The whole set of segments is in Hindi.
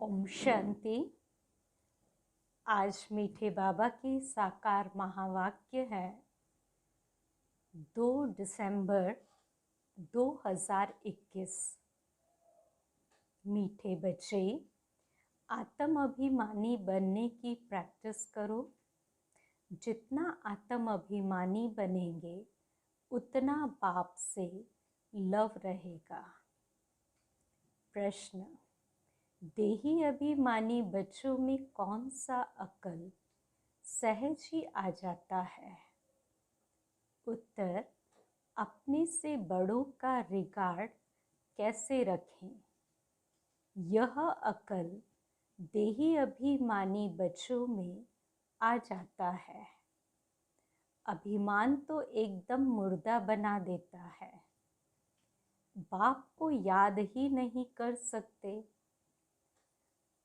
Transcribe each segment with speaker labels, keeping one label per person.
Speaker 1: ओम शांति। आज मीठे बाबा की साकार महावाक्य है 2 दिसंबर 2021। मीठे बच्चे, आत्म अभिमानी बनने की प्रैक्टिस करो। जितना आत्म अभिमानी बनेंगे उतना बाप से लव रहेगा। प्रश्न: देही अभिमानी बच्चों में कौन सा अक्ल सहज ही आ जाता है? उत्तर: अपने से बड़ों का रिगार्ड कैसे रखें। यह अक्ल देही अभिमानी बच्चों में आ जाता है। अभिमान तो एकदम मुर्दा बना देता है। बाप को याद ही नहीं कर सकते।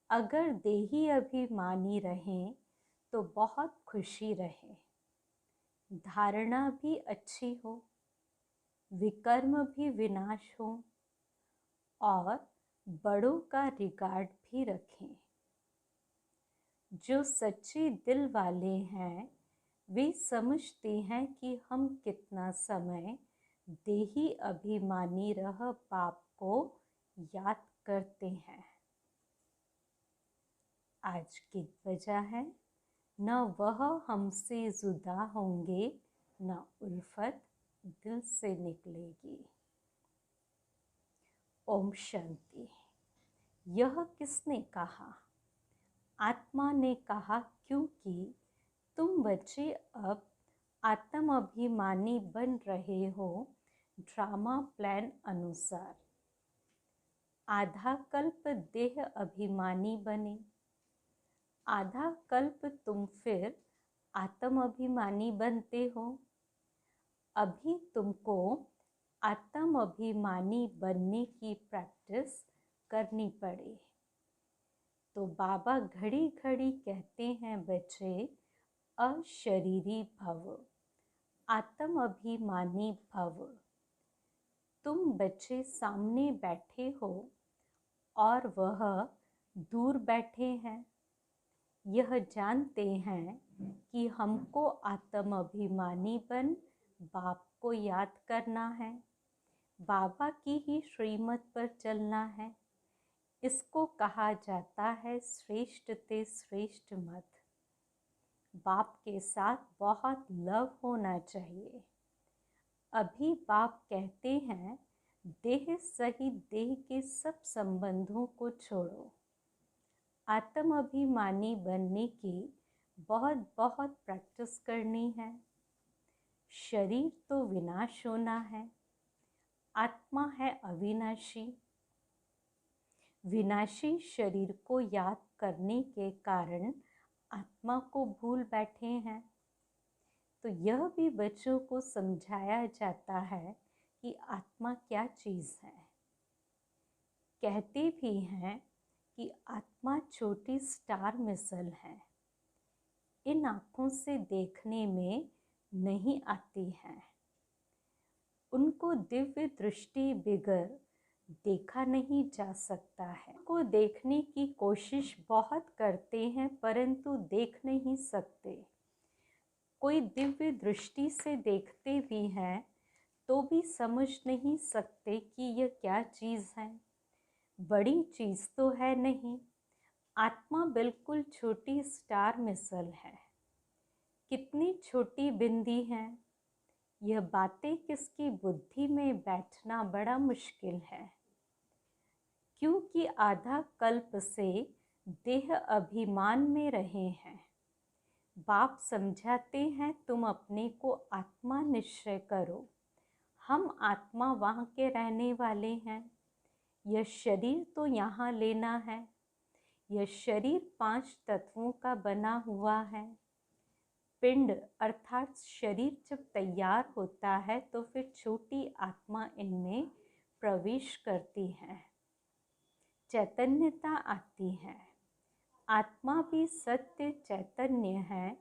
Speaker 1: अगर देही अभिमानी रहें तो बहुत खुशी रहे, धारणा भी अच्छी हो, विकर्म भी विनाश हो और बड़ों का रिगार्ड भी रखें। जो सच्चे दिल वाले हैं वे समझते हैं कि हम कितना समय देही अभिमानी रह बाप को याद करते हैं। आज की वजह है, न वह हमसे जुदा होंगे न उल्फत दिल से निकलेगी। ओम शांति। यह किसने कहा? आत्मा ने कहा, क्योंकि तुम बच्चे अब आत्म अभिमानी बन रहे हो ड्रामा प्लान अनुसार। आधा कल्प देह अभिमानी बने, आधा कल्प तुम फिर आत्म अभिमानी बनते हो। अभी तुमको आत्म अभिमानी बनने की प्रैक्टिस करनी पड़े। तो बाबा घड़ी घड़ी कहते हैं, बच्चे अशरीरी भव, आत्म अभिमानी भव। तुम बच्चे सामने बैठे हो और वह दूर बैठे हैं। यह जानते हैं कि हमको आत्म अभिमानी बन बाप को याद करना है, बाबा की ही श्रीमत पर चलना है। इसको कहा जाता है श्रेष्ठ ते श्रेष्ठ मत। बाप के साथ बहुत लव होना चाहिए। अभी बाप कहते हैं, देह सहित देह के सब संबंधों को छोड़ो। आत्म अभिमानी बनने की बहुत बहुत प्रैक्टिस करनी है। शरीर तो विनाश होना है, आत्मा है अविनाशी। विनाशी शरीर को याद करने के कारण आत्मा को भूल बैठे हैं। तो यह भी बच्चों को समझाया जाता है कि आत्मा क्या चीज़ है। कहते भी हैं कि आत्मा छोटी स्टार मिसल है, इन आँखों से देखने में नहीं आती है। उनको दिव्य दृष्टि बिगर देखा नहीं जा सकता है। को देखने की कोशिश बहुत करते हैं परंतु देख नहीं सकते। कोई दिव्य दृष्टि से देखते भी हैं तो भी समझ नहीं सकते कि यह क्या चीज़ है। बड़ी चीज़ तो है नहीं। आत्मा बिल्कुल छोटी स्टार मिसल है। कितनी छोटी बिंदी है। यह बातें किसकी बुद्धि में बैठना बड़ा मुश्किल है, क्योंकि आधा कल्प से देह अभिमान में रहे हैं। बाप समझाते हैं, तुम अपने को आत्मा निश्चय करो। हम आत्मा वहाँ के रहने वाले हैं। यह शरीर तो यहाँ लेना है। यह शरीर 5 तत्वों का बना हुआ है। पिंड अर्थात शरीर जब तैयार होता है तो फिर छोटी आत्मा इनमें प्रवेश करती है, चैतन्यता आती है। आत्मा भी सत्य चैतन्य है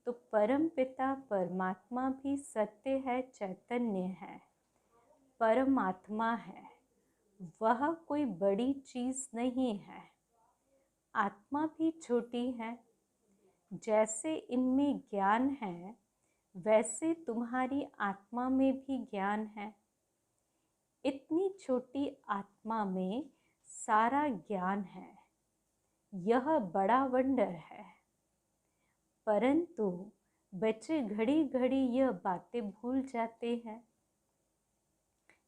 Speaker 1: तो परम पिता परमात्मा भी सत्य है, चैतन्य है, परमात्मा है। वह कोई बड़ी चीज़ नहीं है। आत्मा भी छोटी है। जैसे इनमें ज्ञान है, वैसे तुम्हारी आत्मा में भी ज्ञान है। इतनी छोटी आत्मा में सारा ज्ञान है। यह बड़ा वंडर है। परंतु बच्चे घड़ी घड़ी यह बातें भूल जाते हैं,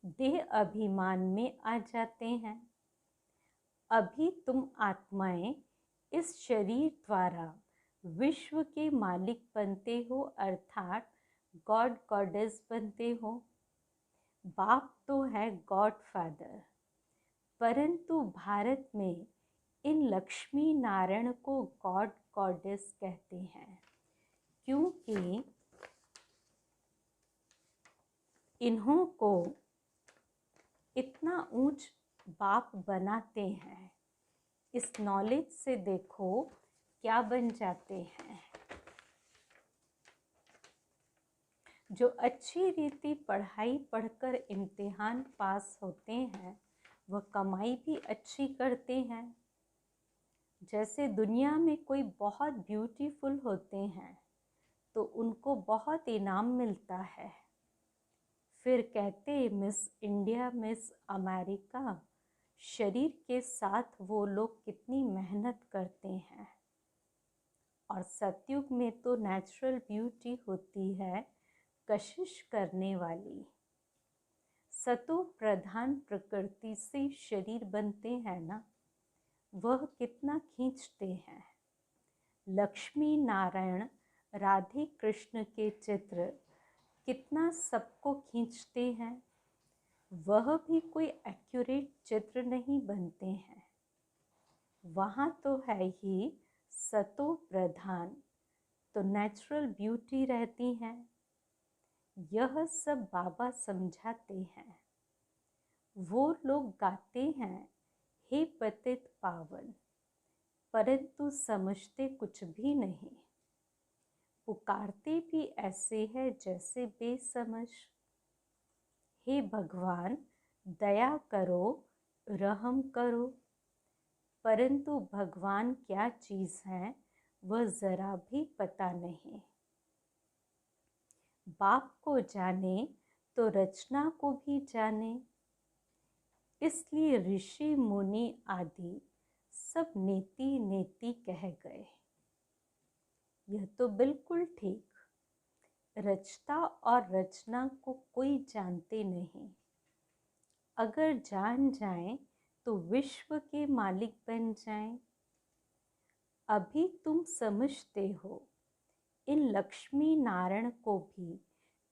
Speaker 1: देह अभिमान में आ जाते हैं। अभी तुम आत्माएं इस शरीर द्वारा विश्व के मालिक बनते हो, अर्थात गॉड गॉडेस बनते हो। बाप तो है गॉड फादर, परंतु भारत में इन लक्ष्मी नारायण को गॉड गॉडेस कहते हैं, क्योंकि इन्हों को इतना ऊंच बाप बनाते हैं। इस नॉलेज से देखो क्या बन जाते हैं। जो अच्छी रीति पढ़ाई पढ़कर इम्तिहान पास होते हैं, वह कमाई भी अच्छी करते हैं। जैसे दुनिया में कोई बहुत ब्यूटीफुल होते हैं तो उनको बहुत इनाम मिलता है। फिर कहते मिस इंडिया, मिस अमेरिका, शरीर के साथ वो लोग कितनी मेहनत करते हैं। और सतयुग में तो नेचुरल ब्यूटी होती है कशिश करने वाली। सतो प्रधान प्रकृति से शरीर बनते हैं ना, वह कितना खींचते हैं। लक्ष्मी नारायण राधे कृष्ण के चित्र कितना सबको खींचते हैं। वह भी कोई एक्यूरेट चित्र नहीं बनते हैं। वहाँ तो है ही सतो प्रधान, तो नेचुरल ब्यूटी रहती है। यह सब बाबा समझाते हैं। वो लोग गाते हैं हे पतित पावन, परंतु समझते कुछ भी नहीं। पुकारते भी ऐसे है जैसे बेसमझ। हे भगवान दया करो, रहम करो, परंतु भगवान क्या चीज़ है वह ज़रा भी पता नहीं। बाप को जाने तो रचना को भी जाने, इसलिए ऋषि मुनि आदि सब नेति नेति कह गए। यह तो बिल्कुल ठीक। रचता और रचना को कोई जानते नहीं। अगर जान जाएं तो विश्व के मालिक बन जाएं। अभी तुम समझते हो इन लक्ष्मी नारायण को भी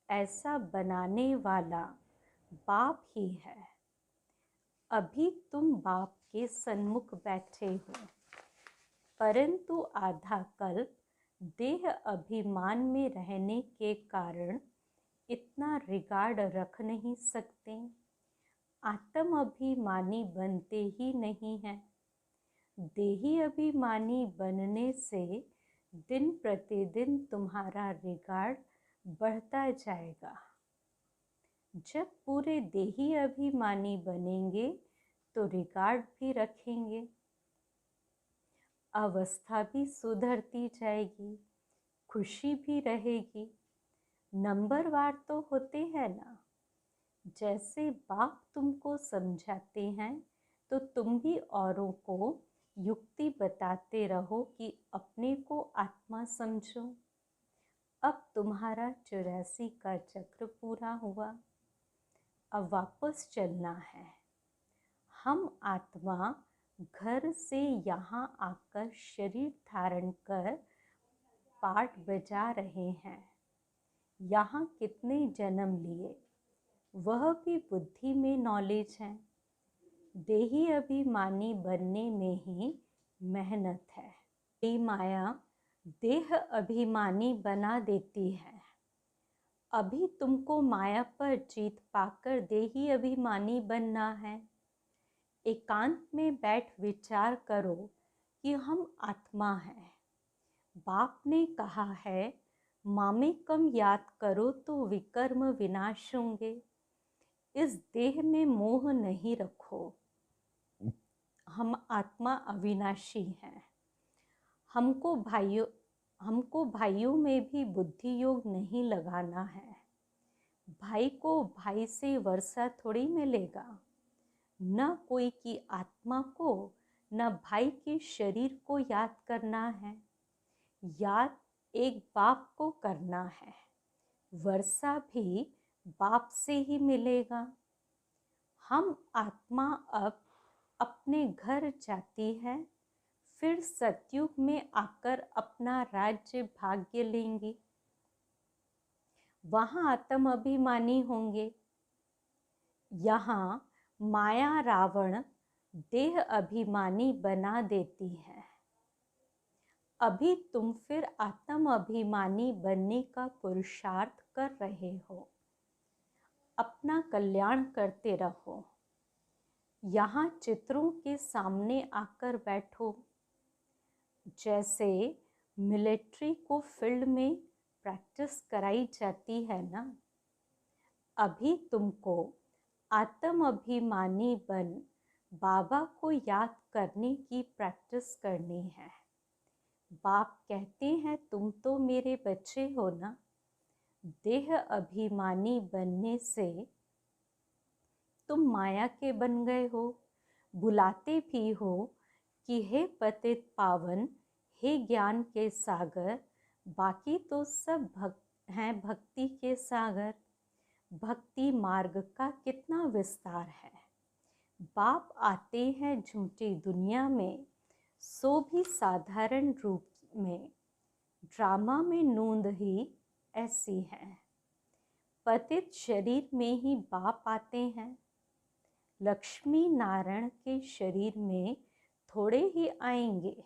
Speaker 1: ऐसा बनाने वाला बाप ही है। अभी तुम बाप के सन्मुख बैठे हो, परंतु आधा कल्प देह अभिमान में रहने के कारण इतना रिगार्ड रख नहीं सकते। आत्म अभिमानी बनते ही नहीं हैं। देही अभिमानी बनने से दिन प्रतिदिन तुम्हारा रिगार्ड बढ़ता जाएगा। जब पूरे देही अभिमानी बनेंगे तो रिगार्ड भी रखेंगे। अवस्था भी सुधरती जाएगी, खुशी भी रहेगी। नंबरवार तो होते हैं ना। जैसे बाप तुमको समझाते हैं तो तुम भी औरों को युक्ति बताते रहो कि अपने को आत्मा समझो। अब तुम्हारा 84 का चक्र पूरा हुआ। अब वापस चलना है। हम आत्मा घर से यहाँ आकर शरीर धारण कर पाठ बजा रहे हैं। यहाँ कितने जन्म लिए वह भी बुद्धि में नॉलेज है। देही अभिमानी बनने में ही मेहनत है। ये माया देह अभिमानी बना देती है। अभी तुमको माया पर जीत पाकर देही अभिमानी बनना है। एकांत में बैठ विचार करो कि हम आत्मा हैं। बाप ने कहा है मामेकम याद करो तो विकर्म विनाश होंगे। इस देह में मोह नहीं रखो। हम आत्मा अविनाशी हैं। हमको भाइयों में भी बुद्धि योग नहीं लगाना है। भाई को भाई से वर्षा थोड़ी मिलेगा। न कोई की आत्मा को न भाई के शरीर को याद करना है। याद एक बाप को करना है। वर्षा भी बाप से ही मिलेगा। हम आत्मा अब अपने घर जाती है, फिर सतयुग में आकर अपना राज्य भाग्य लेंगी। वहां आत्म अभिमानी होंगे। यहाँ माया रावण देह अभिमानी बना देती है। अभी तुम फिर आत्म अभिमानी बनने का पुरुषार्थ कर रहे हो। अपना कल्याण करते रहो। यहाँ चित्रों के सामने आकर बैठो। जैसे मिलिट्री को फील्ड में प्रैक्टिस कराई जाती है ना, अभी तुमको आत्म अभिमानी बन बाबा को याद करने की प्रैक्टिस करनी है। बाप कहते हैं तुम तो मेरे बच्चे हो ना। देह अभिमानी बनने से तुम माया के बन गए हो। बुलाते भी हो कि हे पतित पावन, हे ज्ञान के सागर। बाकी तो सब हैं भक्ति के सागर। भक्ति मार्ग का कितना विस्तार है। बाप आते हैं झूठी दुनिया में, सो भी साधारण रूप में। ड्रामा में नूंद ही ऐसी है। पतित शरीर में ही बाप आते हैं। लक्ष्मी नारायण के शरीर में थोड़े ही आएंगे।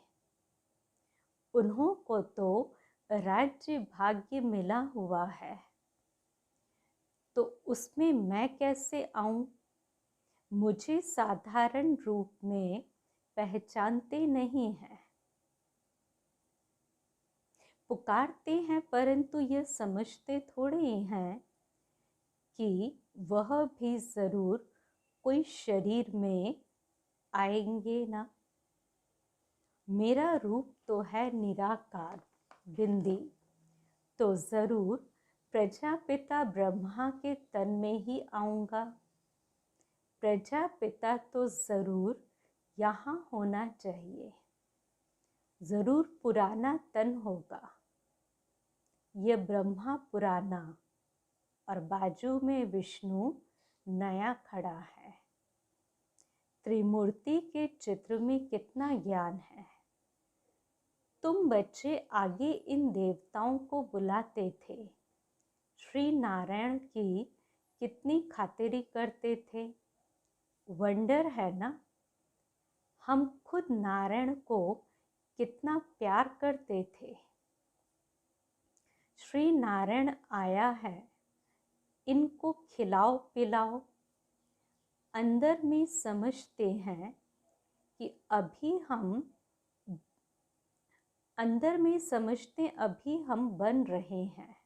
Speaker 1: उन्हों को तो राज्य भाग्य मिला हुआ है, तो उसमें मैं कैसे आऊं? मुझे साधारण रूप में पहचानते नहीं हैं। पुकारते हैं परंतु यह समझते थोड़े ही हैं कि वह भी जरूर कोई शरीर में आएंगे ना। मेरा रूप तो है निराकार बिंदी, तो जरूर प्रजापिता ब्रह्मा के तन में ही आऊंगा। प्रजापिता तो जरूर यहाँ होना चाहिए। जरूर पुराना तन होगा। यह ब्रह्मा पुराना और बाजू में विष्णु नया खड़ा है। त्रिमूर्ति के चित्र में कितना ज्ञान है। तुम बच्चे आगे इन देवताओं को बुलाते थे। श्री नारायण की कितनी खातिरी करते थे। वंडर है ना। हम खुद नारायण को कितना प्यार करते थे। श्री नारायण आया है, इनको खिलाओ पिलाओ। अंदर में समझते हैं कि अभी हम बन रहे हैं।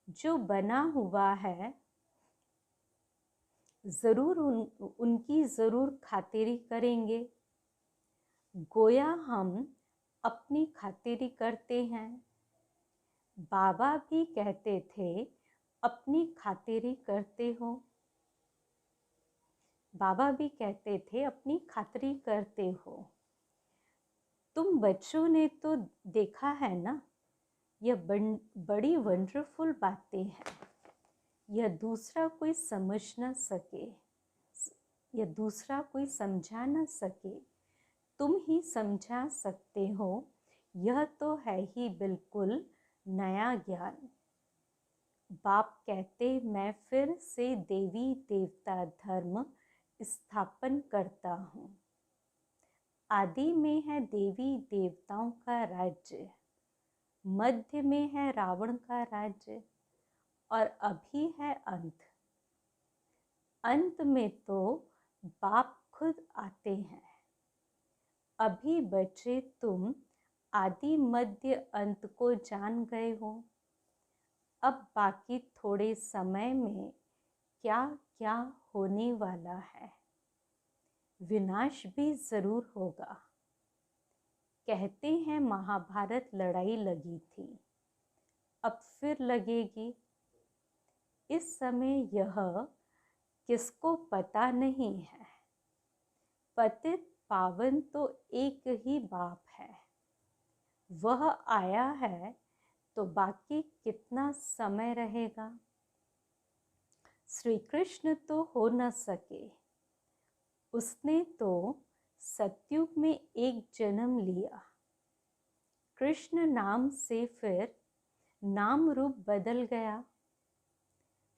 Speaker 1: जो बना हुआ है जरूर उनकी जरूर खातिरी करेंगे। गोया हम अपनी खातिरी करते हैं। बाबा भी कहते थे अपनी खातिरी करते हो। बाबा भी कहते थे अपनी खातिरी करते हो। तुम बच्चों ने तो देखा है ना, यह बड़ी वंडरफुल बातें हैं। यह दूसरा कोई समझ न सके, यह दूसरा कोई समझा न सके, तुम ही समझा सकते हो। यह तो है ही बिल्कुल नया ज्ञान। बाप कहते मैं फिर से देवी देवता धर्म स्थापन करता हूँ। आदि में है देवी देवताओं का राज्य, मध्य में है रावण का राज्य और अभी है अंत। अंत में तो बाप खुद आते हैं। अभी बच्चे तुम आदि मध्य अंत को जान गए हो। अब बाकी थोड़े समय में क्या क्या होने वाला है। विनाश भी जरूर होगा। कहते हैं महाभारत लड़ाई लगी थी, अब फिर लगेगी। इस समय यह किसको पता नहीं है। पतित पावन तो एक ही बाप है, वह आया है तो बाकी कितना समय रहेगा। श्री कृष्ण तो हो न सके, उसने तो सतयुग में एक जन्म लिया। कृष्ण नाम से फिर नाम रूप बदल गया।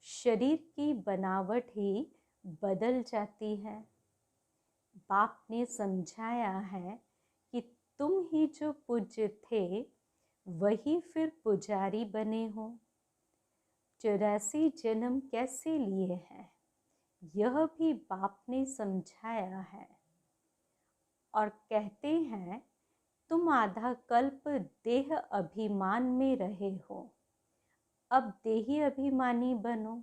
Speaker 1: शरीर की बनावट ही बदल जाती है। बाप ने समझाया है कि तुम ही जो पूज्य थे वही फिर पुजारी बने हो। 84 जन्म कैसे लिए हैं यह भी बाप ने समझाया है। और कहते हैं तुम आधा कल्प देह अभिमान में रहे हो, अब देही अभिमानी बनो।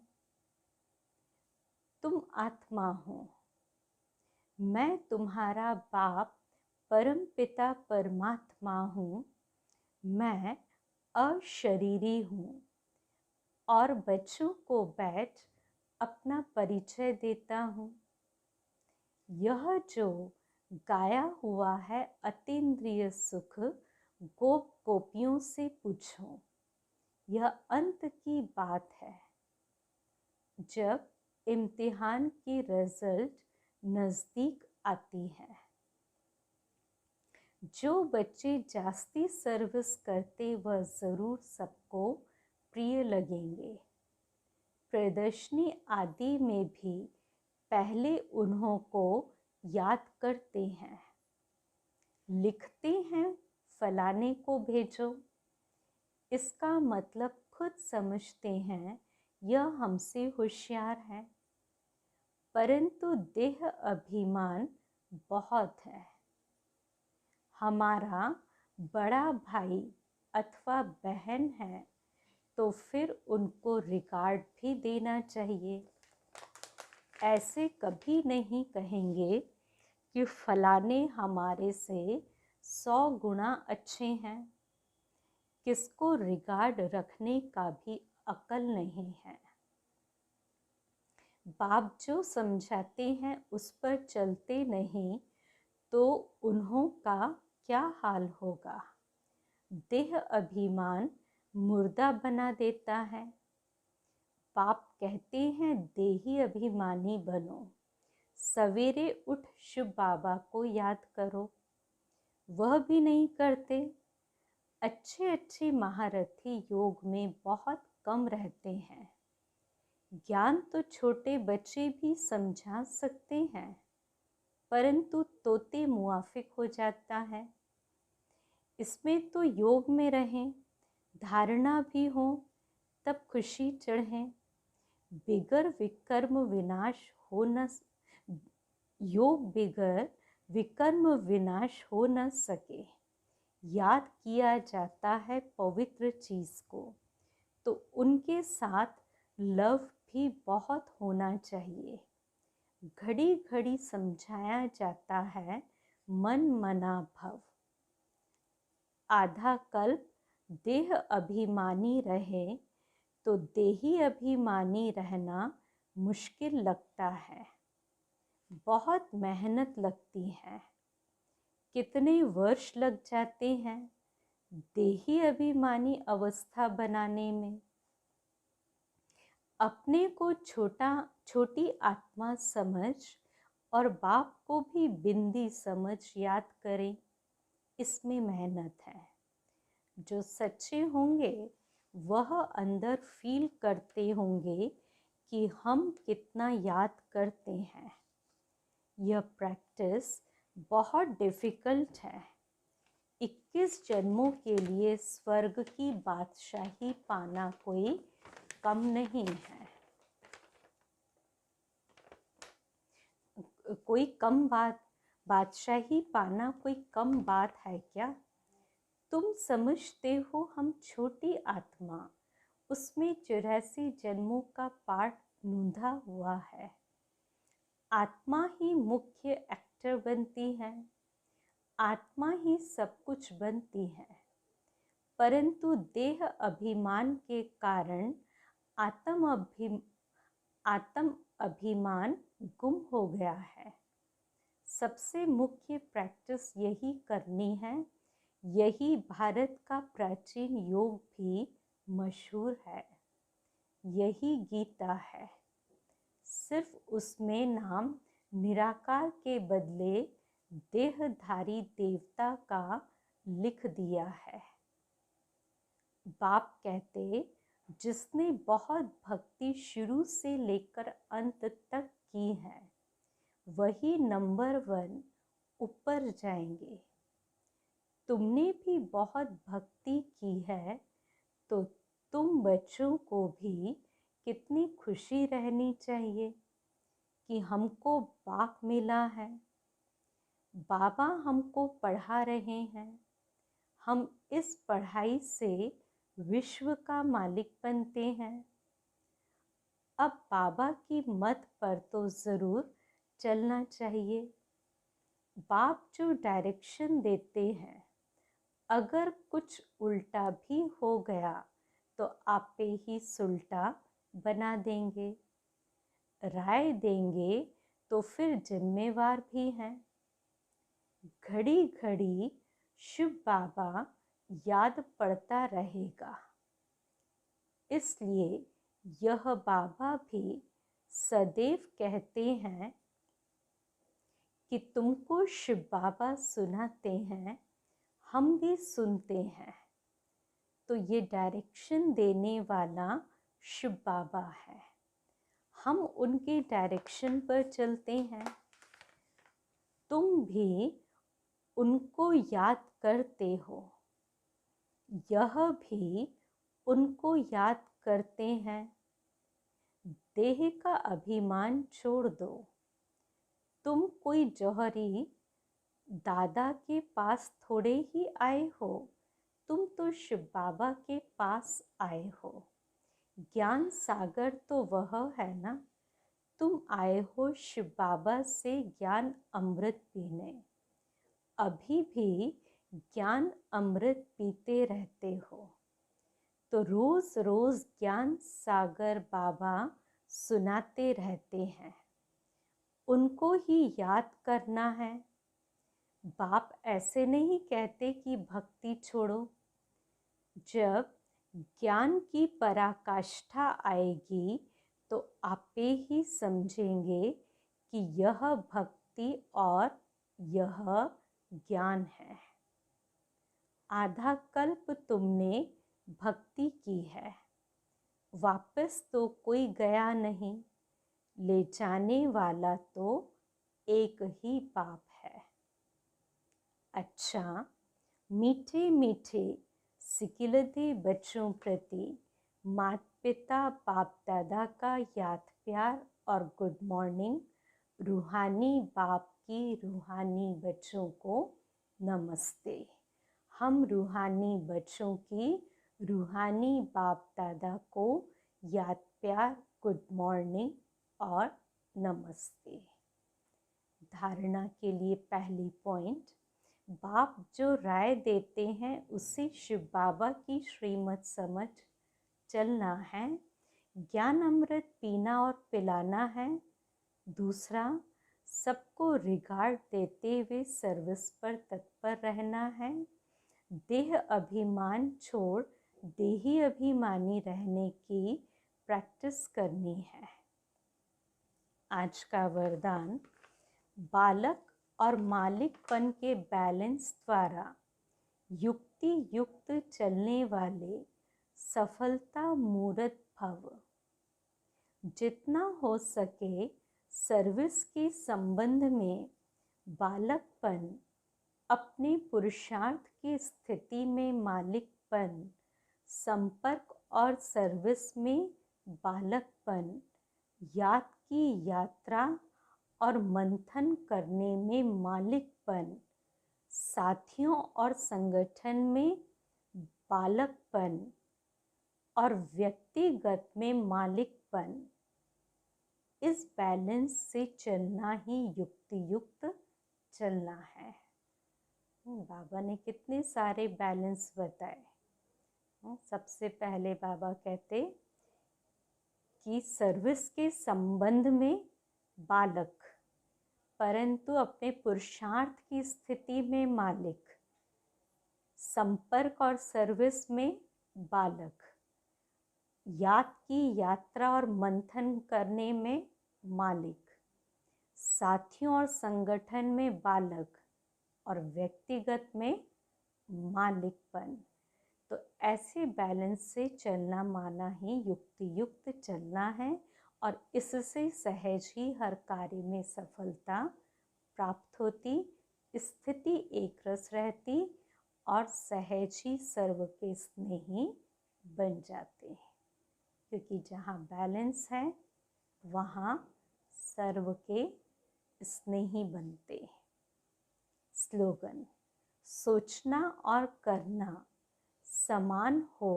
Speaker 1: तुम आत्मा हो, मैं तुम्हारा बाप परम पिता परमात्मा हूँ। मैं अशरीरी हूँ और बच्चों को बैठ अपना परिचय देता हूँ। यह जो गाया हुआ है अतीन्द्रिय सुख गोप गोपियों से पूछो, यह अंत की बात है। जब इम्तिहान की रिजल्ट नज़दीक आती है, जो बच्चे जास्ती सर्विस करते वह ज़रूर सबको प्रिय लगेंगे। प्रदर्शनी आदि में भी पहले उन्हों को याद करते हैं, लिखते हैं फलाने को भेजो। इसका मतलब खुद समझते हैं यह हमसे होशियार है, परंतु देह अभिमान बहुत है। हमारा बड़ा भाई अथवा बहन है तो फिर उनको रिगार्ड भी देना चाहिए। ऐसे कभी नहीं कहेंगे कि फलाने हमारे से 100 गुना अच्छे हैं। किसको रिगार्ड रखने का भी अकल नहीं है। बाप जो समझाते हैं उस पर चलते नहीं तो उन्हों का क्या हाल होगा। देह अभिमान मुर्दा बना देता है। बाप कहते हैं देही अभिमानी बनो, सवेरे उठ शिव बाबा को याद करो, वह भी नहीं करते। अच्छे अच्छे महारथी योग में बहुत कम रहते हैं। ज्ञान तो छोटे बच्चे भी समझा सकते हैं, परंतु तोते मुआफिक हो जाता है। इसमें तो योग में रहें, धारणा भी हो तब खुशी चढ़े। बिगर विकर्म विनाश हो न, योग बिगर विकर्म विनाश हो न सके। याद किया जाता है पवित्र चीज़ को, तो उनके साथ लव भी बहुत होना चाहिए। घड़ी घड़ी समझाया जाता है मन मना भव। आधा कल्प देह अभिमानी रहे तो देही अभिमानी रहना मुश्किल लगता है, बहुत मेहनत लगती है। कितने वर्ष लग जाते हैं देही अभिमानी अवस्था बनाने में। अपने को छोटी आत्मा समझ और बाप को भी बिंदी समझ याद करें, इसमें मेहनत है। जो सच्चे होंगे वह अंदर फील करते होंगे कि हम कितना याद करते हैं। यह प्रैक्टिस बहुत डिफ़िकल्ट है। 21 जन्मों के लिए स्वर्ग की बादशाही पाना कोई कम नहीं है। कोई कम बादशाही पाना कोई कम बात है क्या? तुम समझते हो हम छोटी आत्मा, उसमें 84 जन्मों का पाठ नूंधा हुआ है। आत्मा ही मुख्य एक्टर बनती है। आत्मा ही सब कुछ बनती है, परंतु देह अभिमान के कारण आत्म अभिमान गुम हो गया है। सबसे मुख्य प्रैक्टिस यही करनी है। यही भारत का प्राचीन योग भी मशहूर है। यही गीता है। सिर्फ उसमें नाम निराकार के बदले देहधारी देवता का लिख दिया है। बाप कहते, जिसने बहुत भक्ति शुरू से लेकर अंत तक की है, वही नंबर 1 ऊपर जाएंगे। तुमने भी बहुत भक्ति की है, तो तुम बच्चों को भी कितनी खुशी रहनी चाहिए कि हमको बाप मिला है। बाबा हमको पढ़ा रहे हैं। हम इस पढ़ाई से विश्व का मालिक बनते हैं। अब बाबा की मत पर तो ज़रूर चलना चाहिए। बाप जो डायरेक्शन देते हैं, अगर कुछ उल्टा भी हो गया तो आपे ही सुलटा बना देंगे। राय देंगे तो फिर जिम्मेवार भी हैं। घड़ी घड़ी शिव बाबा याद पड़ता रहेगा। इसलिए यह बाबा भी सदैव कहते हैं कि तुमको शिव बाबा सुनाते हैं, हम भी सुनते हैं। तो ये डायरेक्शन देने वाला शिव बाबा है। हम उनके डायरेक्शन पर चलते हैं। तुम भी उनको याद करते हो, यह भी उनको याद करते हैं। देह का अभिमान छोड़ दो। तुम कोई जौहरी दादा के पास थोड़े ही आए हो, तुम तो शिव बाबा के पास आए हो। ज्ञान सागर तो वह है ना। तुम आए हो शिव बाबा से ज्ञान अमृत पीने। अभी भी ज्ञान अमृत पीते रहते हो, तो रोज रोज ज्ञान सागर बाबा सुनाते रहते हैं। उनको ही याद करना है। बाप ऐसे नहीं कहते कि भक्ति छोड़ो। जब ज्ञान की पराकाष्ठा आएगी तो आपे ही समझेंगे कि यह भक्ति और यह ज्ञान है। आधा कल्प तुमने भक्ति की है, वापस तो कोई गया नहीं। ले जाने वाला तो एक ही बाप है। अच्छा, मीठे मीठे सिकिलते बच्चों प्रति माता पिता बाप दादा का याद प्यार और गुड मॉर्निंग। रूहानी बाप की रूहानी बच्चों को नमस्ते। हम रूहानी बच्चों की रूहानी बाप दादा को याद प्यार, गुड मॉर्निंग और नमस्ते। धारणा के लिए पहली पॉइंट, बाप जो राय देते हैं उसे शिव बाबा की श्रीमत समझ चलना है। ज्ञान अमृत पीना और पिलाना है। दूसरा, सबको रिगार्ड देते हुए सर्विस पर तत्पर रहना है। देह अभिमान छोड़ देही अभिमानी रहने की प्रैक्टिस करनी है। आज का वरदान, बालक और मालिकपन के बैलेंस द्वारा युक्ति युक्त चलने वाले सफलता मूर्त भव। जितना हो सके सर्विस के संबंध में बालकपन, अपने पुरुषार्थ की स्थिति में मालिकपन, संपर्क और सर्विस में बालकपन, याद की यात्रा और मंथन करने में मालिकपन, साथियों और संगठन में बालकपन और व्यक्तिगत में मालिकपन, इस बैलेंस से चलना ही युक्ति युक्त चलना है। बाबा ने कितने सारे बैलेंस बताए। सबसे पहले बाबा कहते कि सर्विस के संबंध में बालक, परंतु अपने पुरुषार्थ की स्थिति में मालिक। संपर्क और सर्विस में बालक, याद की यात्रा और मंथन करने में मालिक, साथियों और संगठन में बालक और व्यक्तिगत में मालिकपन। तो ऐसे बैलेंस से चलना माना ही युक्ति युक्त चलना है और इससे सहज ही हर कार्य में सफलता प्राप्त होती, स्थिति एक रस रहती और सहज ही सर्व के स्नेही बन जाते हैं, क्योंकि जहाँ बैलेंस है वहाँ सर्व के स्नेही बनते हैं। स्लोगन, सोचना और करना समान हो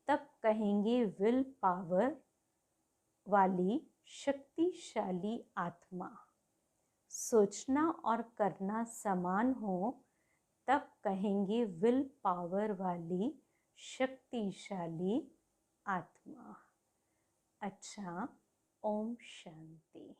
Speaker 1: तब कहेंगे विल पावर वाली शक्तिशाली आत्मा। सोचना और करना समान हो तब कहेंगे विल पावर वाली शक्तिशाली आत्मा। अच्छा, ओम शांति।